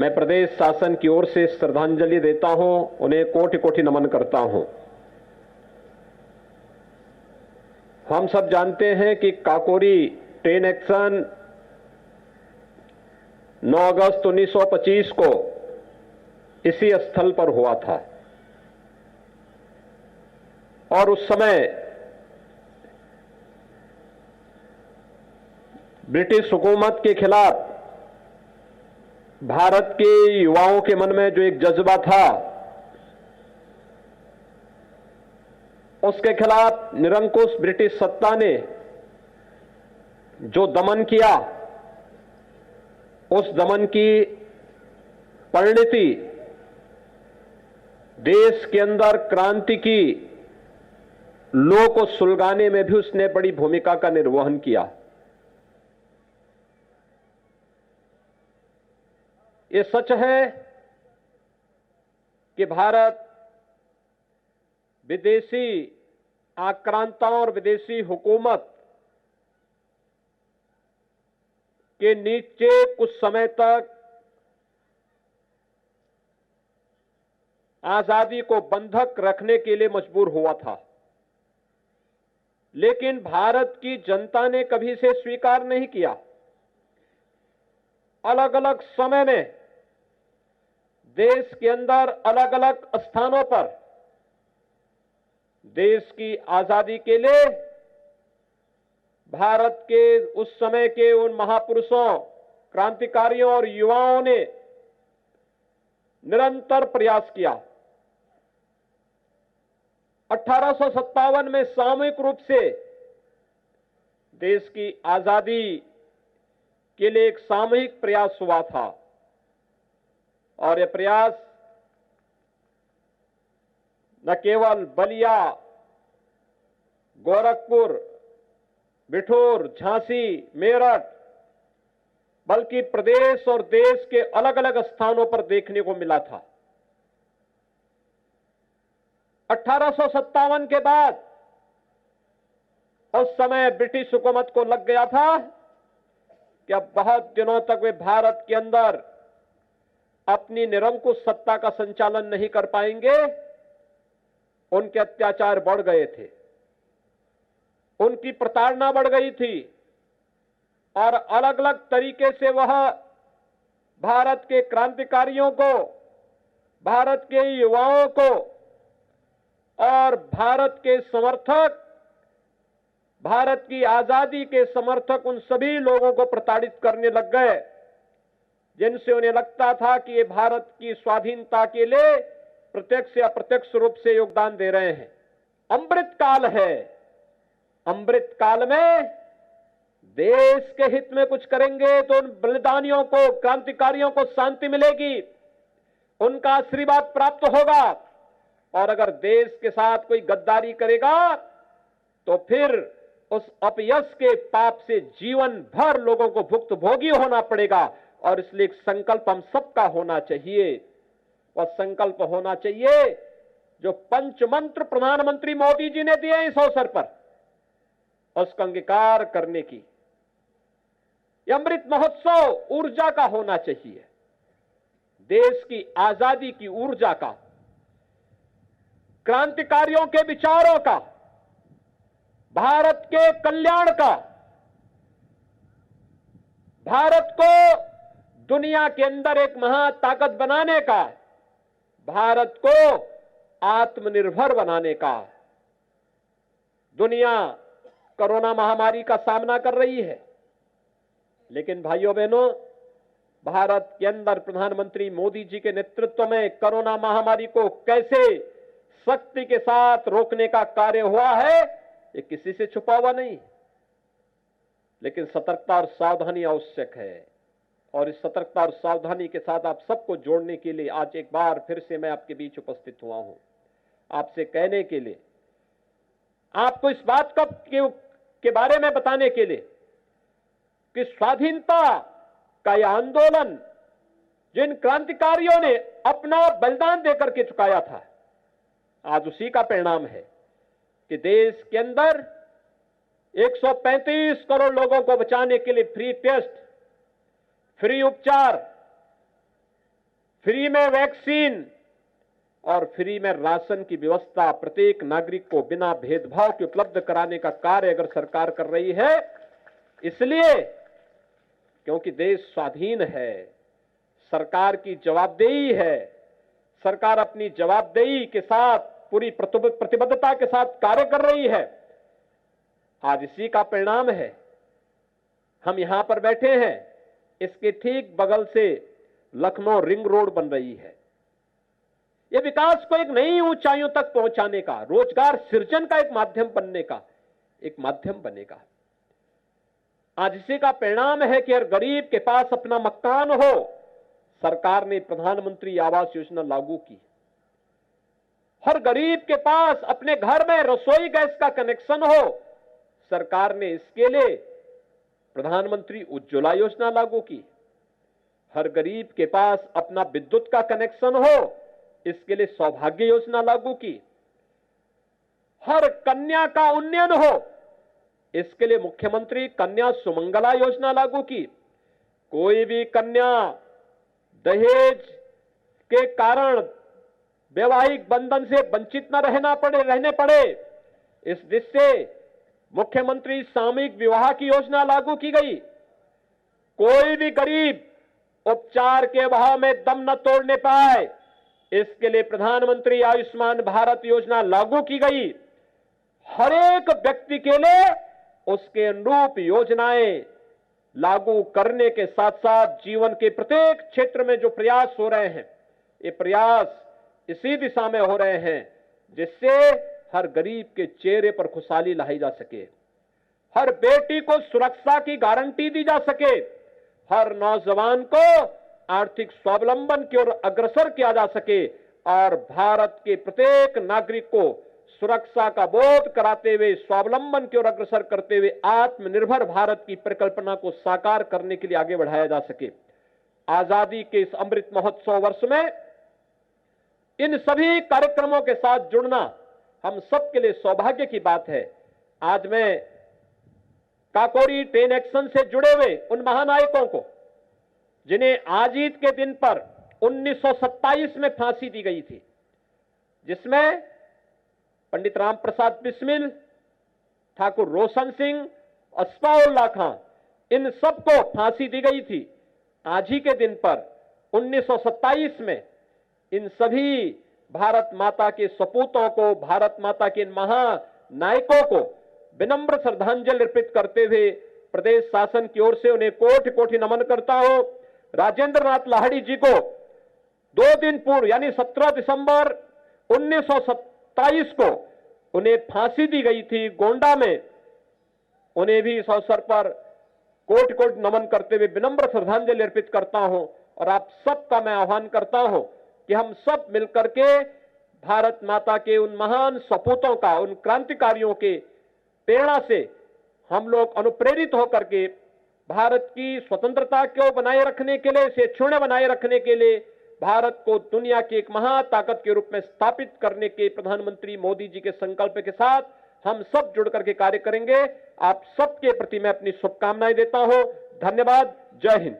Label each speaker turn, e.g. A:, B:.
A: मैं प्रदेश शासन की ओर से श्रद्धांजलि देता हूं, उन्हें कोटि कोटि नमन करता हूं। हम सब जानते हैं कि काकोरी ट्रेन एक्शन 9 अगस्त 1925 को इसी स्थल पर हुआ था और उस समय ब्रिटिश हुकूमत के खिलाफ भारत के युवाओं के मन में जो एक जज्बा था, उसके खिलाफ निरंकुश ब्रिटिश सत्ता ने जो दमन किया, उस दमन की परिणति देश के अंदर क्रांति की लौ को सुलगाने में भी उसने बड़ी भूमिका का निर्वहन किया। ये सच है कि भारत विदेशी आक्रांताओं और विदेशी हुकूमत के नीचे कुछ समय तक आजादी को बंधक रखने के लिए मजबूर हुआ था, लेकिन भारत की जनता ने कभी इसे स्वीकार नहीं किया। अलग अलग समय में देश के अंदर अलग अलग स्थानों पर देश की आजादी के लिए भारत के उस समय के उन महापुरुषों, क्रांतिकारियों और युवाओं ने निरंतर प्रयास किया। 1857 में सामूहिक रूप से देश की आजादी के लिए एक सामूहिक प्रयास हुआ था और यह प्रयास न केवल बलिया, गोरखपुर, बिठूर, झांसी, मेरठ, बल्कि प्रदेश और देश के अलग अलग स्थानों पर देखने को मिला था। 1857 के बाद उस समय ब्रिटिश हुकूमत को लग गया था कि अब बहुत दिनों तक वे भारत के अंदर अपनी निरंकुश सत्ता का संचालन नहीं कर पाएंगे। उनके अत्याचार बढ़ गए थे, उनकी प्रताड़ना बढ़ गई थी और अलग अलग तरीके से वह भारत के क्रांतिकारियों को, भारत के युवाओं को और भारत के समर्थक, भारत की आजादी के समर्थक, उन सभी लोगों को प्रताड़ित करने लग गए जिनसे उन्हें लगता था कि ये भारत की स्वाधीनता के लिए प्रत्यक्ष या अप्रत्यक्ष रूप से योगदान दे रहे हैं। अमृत काल है, अमृत काल में देश के हित में कुछ करेंगे तो उन बलिदानियों को, क्रांतिकारियों को शांति मिलेगी, उनका आशीर्वाद प्राप्त होगा। और अगर देश के साथ कोई गद्दारी करेगा तो फिर उस अपयश के पाप से जीवन भर लोगों को भुक्तभोगी होना पड़ेगा। और इसलिए एक संकल्प हम सबका होना चाहिए, और संकल्प होना चाहिए जो पंचमंत्र प्रधानमंत्री मोदी जी ने दिए इस अवसर पर, उसका अंगीकार करने की। यह अमृत महोत्सव ऊर्जा का होना चाहिए, देश की आजादी की ऊर्जा का, क्रांतिकारियों के विचारों का, भारत के कल्याण का, भारत को दुनिया के अंदर एक महाताकत बनाने का, भारत को आत्मनिर्भर बनाने का। दुनिया कोरोना महामारी का सामना कर रही है, लेकिन भाइयों बहनों, भारत के अंदर प्रधानमंत्री मोदी जी के नेतृत्व में कोरोना महामारी को कैसे शक्ति के साथ रोकने का कार्य हुआ है, ये किसी से छुपा हुआ नहीं। लेकिन सतर्कता और सावधानी आवश्यक है, और इस सतर्कता और सावधानी के साथ आप सबको जोड़ने के लिए आज एक बार फिर से मैं आपके बीच उपस्थित हुआ हूं, आपसे कहने के लिए, आपको इस बात के बारे में बताने के लिए कि स्वाधीनता का यह आंदोलन जिन क्रांतिकारियों ने अपना बलिदान देकर के चुकाया था, आज उसी का परिणाम है कि देश के अंदर 135 करोड़ लोगों को बचाने के लिए फ्री टेस्ट, फ्री उपचार, फ्री में वैक्सीन और फ्री में राशन की व्यवस्था प्रत्येक नागरिक को बिना भेदभाव के उपलब्ध कराने का कार्य अगर सरकार कर रही है, इसलिए क्योंकि देश स्वाधीन है, सरकार की जवाबदेही है, सरकार अपनी जवाबदेही के साथ पूरी प्रतिबद्धता के साथ कार्य कर रही है। आज इसी का परिणाम है। हम यहां पर बैठे हैं, इसके ठीक बगल से लखनऊ रिंग रोड बन रही है। यह विकास को एक नई ऊंचाइयों तक पहुंचाने का, रोजगार सृजन का एक माध्यम बनने का एक माध्यम बनेगा। आज इसी का परिणाम है कि हर गरीब के पास अपना मकान हो। सरकार ने प्रधानमंत्री आवास योजना लागू की। हर गरीब के पास अपने घर में रसोई गैस का कनेक्शन हो। सरकार ने इसके लिए प्रधानमंत्री उज्ज्वला योजना लागू की। हर गरीब के पास अपना विद्युत का कनेक्शन हो, इसके लिए सौभाग्य योजना लागू की। हर कन्या का उन्नयन हो, इसके लिए मुख्यमंत्री कन्या सुमंगला योजना लागू की। कोई भी कन्या दहेज के कारण वैवाहिक बंधन से वंचित न रहने पड़े, इस दृष्टि से मुख्यमंत्री सामूहिक विवाह की योजना लागू की गई। कोई भी गरीब उपचार के अभाव में दम न तोड़ने पाए, इसके लिए प्रधानमंत्री आयुष्मान भारत योजना लागू की गई। हर एक व्यक्ति के लिए उसके अनुरूप योजनाएं लागू करने के साथ साथ जीवन के प्रत्येक क्षेत्र में जो प्रयास हो रहे हैं, ये प्रयास इसी दिशा में हो रहे हैं जिससे हर गरीब के चेहरे पर खुशहाली लाई जा सके, हर बेटी को सुरक्षा की गारंटी दी जा सके, हर नौजवान को आर्थिक स्वावलंबन की ओर अग्रसर किया जा सके और भारत के प्रत्येक नागरिक को सुरक्षा का बोध कराते हुए, स्वावलंबन की ओर अग्रसर करते हुए आत्मनिर्भर भारत की परिकल्पना को साकार करने के लिए आगे बढ़ाया जा सके। आजादी के इस अमृत महोत्सव वर्ष में इन सभी कार्यक्रमों के साथ जुड़ना हम सबके लिए सौभाग्य की बात है। आज मैं काकोरी ट्रेन एक्शन से जुड़े हुए उन महानायकों को, जिन्हें आजादी के दिन पर 1927 में फांसी दी गई थी, जिसमें पंडित राम प्रसाद बिस्मिल, ठाकुर रोशन सिंह, अस्फाउल्लाह खां, इन सबको फांसी दी गई थी। आज ही के दिन पर 1927 में इन सभी भारत माता के सपूतों को, भारत माता के इन महानायकों को विनम्र श्रद्धांजलि अर्पित करते हुए प्रदेश शासन की ओर से उन्हें कोटि कोटि नमन करता हूं। राजेंद्र नाथ लाहिड़ी जी को 2 दिन पूर्व यानी 17 दिसंबर 1927 को उन्हें फांसी दी गई थी गोंडा में। उन्हें भी इस अवसर पर कोटि कोटि नमन करते हुए विनम्र श्रद्धांजलि अर्पित करता हूं और आप सबका मैं आह्वान करता हूं कि हम सब मिलकर के भारत माता के उन महान सपूतों का, उन क्रांतिकारियों के प्रेरणा से हम लोग अनुप्रेरित होकर के भारत की स्वतंत्रता को बनाए रखने के लिए, इसे क्षुण्ण बनाए रखने के लिए, भारत को दुनिया की एक महाताकत के रूप में स्थापित करने के प्रधानमंत्री मोदी जी के संकल्प के साथ हम सब जुड़ करके कार्य करेंगे। आप सबके प्रति मैं अपनी शुभकामनाएं देता हूं। धन्यवाद। जय हिंद।